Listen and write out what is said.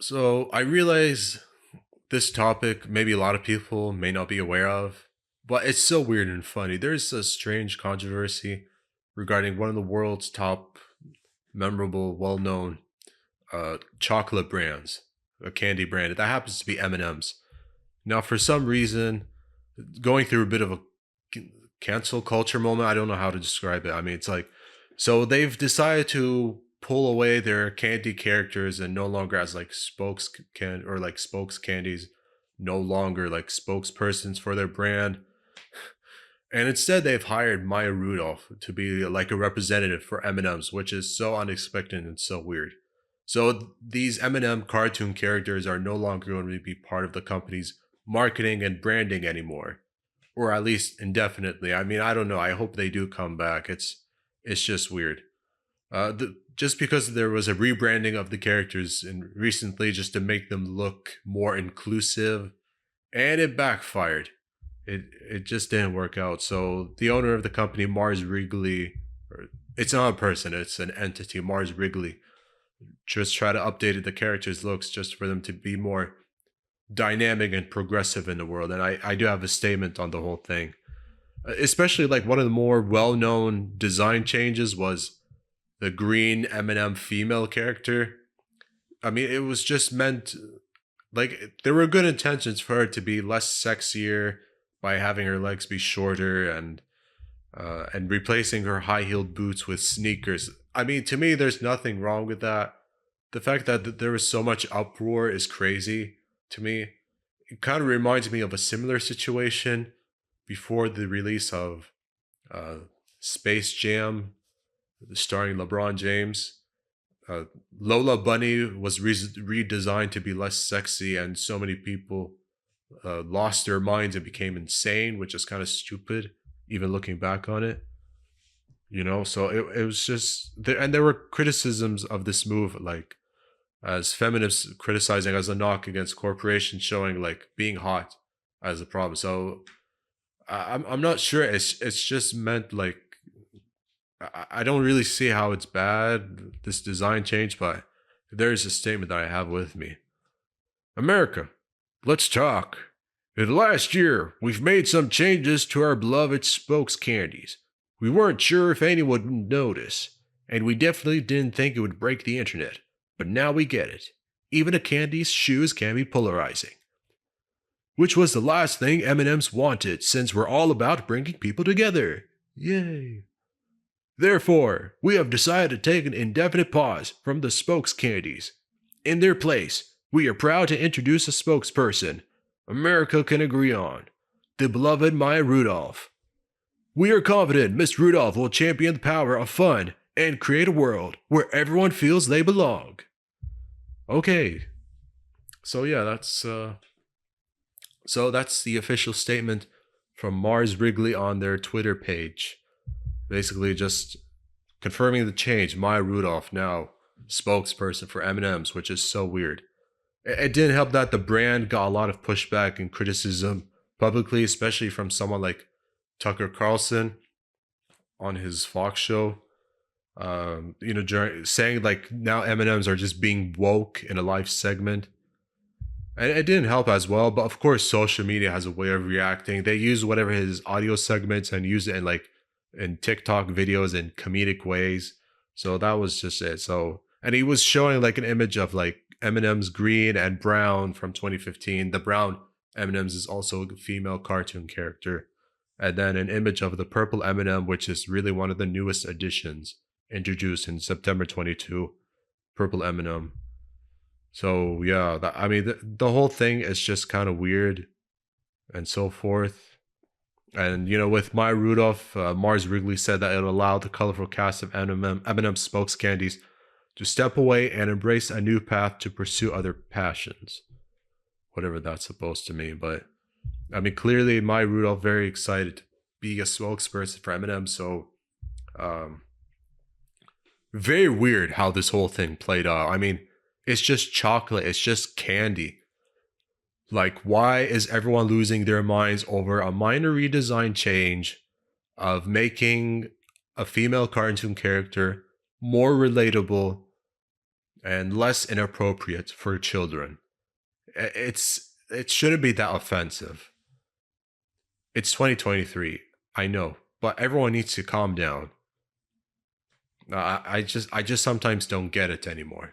So I realize this topic, maybe a lot of people may not be aware of, but it's so weird and funny. There's a strange controversy regarding one of the world's top memorable, well-known chocolate brands, a candy brand that happens to be M&Ms. Now, for some reason, going through a bit of a cancel culture moment. I don't know how to describe it. I mean, it's like, so they've decided to pull away their candy characters and no longer as like spokes candies, no longer like spokespersons for their brand. And instead, they've hired Maya Rudolph to be like a representative for M&Ms, which is so unexpected and so weird. So these M&M cartoon characters are no longer going to be part of the company's marketing and branding anymore, or at least indefinitely. I mean, I don't know. I hope they do come back. It's just weird. Just because there was a rebranding of the characters in recently, just to make them look more inclusive, and it backfired. It just didn't work out. So the owner of the company, Mars Wrigley, or it's not a person, it's an entity, Mars Wrigley, just try to update the characters' looks just for them to be more dynamic and progressive in the world. And I do have a statement on the whole thing. Especially like one of the more well-known design changes was the green M&M female character. I mean, it was just meant like there were good intentions for her to be less sexier by having her legs be shorter and replacing her high-heeled boots with sneakers. I mean, to me, there's nothing wrong with that. The fact that there was so much uproar is crazy to me. It kind of reminds me of a similar situation before the release of uh, Space Jam, starring LeBron James. Uh, Lola Bunny was redesigned to be less sexy, and so many people lost their minds and became insane, which is kind of stupid, even looking back on it. So it was just there, and there were criticisms of this move, like as feminists criticizing as a knock against corporations, showing like being hot as a problem. So I'm not sure. It's just meant like I don't really see how it's bad, this design change, but there's a statement that I have with me. America, let's talk. In the last year, we've made some changes to our beloved spokes candies. We weren't sure if anyone would notice, and we definitely didn't think it would break the internet. But now we get it. Even a candy's shoes can be polarizing. Which was the last thing M&M's wanted, since we're all about bringing people together. Yay. Therefore, we have decided to take an indefinite pause from the spokes candies. In their place, we are proud to introduce a spokesperson America can agree on, the beloved Maya Rudolph. We are confident Miss Rudolph will champion the power of fun and create a world where everyone feels they belong. Okay, so yeah, that's the official statement from Mars Wrigley on their Twitter page. Basically, just confirming the change. Maya Rudolph now spokesperson for M&Ms, which is so weird. It didn't help that the brand got a lot of pushback and criticism publicly, especially from someone like Tucker Carlson on his Fox show. Saying like now M&Ms are just being woke in a live segment. And it didn't help as well, but of course social media has a way of reacting. They use whatever his audio segments and use it in TikTok videos in comedic ways. So that was just it. So and he was showing like an image of like M&M's green and brown from 2015. The brown M&M's is also a female cartoon character. And then an image of the purple M&M, which is really one of the newest additions introduced in September 22, purple M&M. So yeah, I mean the whole thing is just kind of weird and so forth. And with My Rudolph, Mars Wrigley said that it allowed the colorful cast of M&M spokes candies to step away and embrace a new path to pursue other passions, whatever that's supposed to mean. But I mean, clearly, My Rudolph very excited to be a spokesperson for M&M. So, um, very weird how this whole thing played out. I mean, it's just chocolate. It's just candy. Like, why is everyone losing their minds over a minor redesign change of making a female cartoon character more relatable and less inappropriate for children. It shouldn't be that offensive. It's 2023. I know, but everyone needs to calm down. I just sometimes don't get it anymore.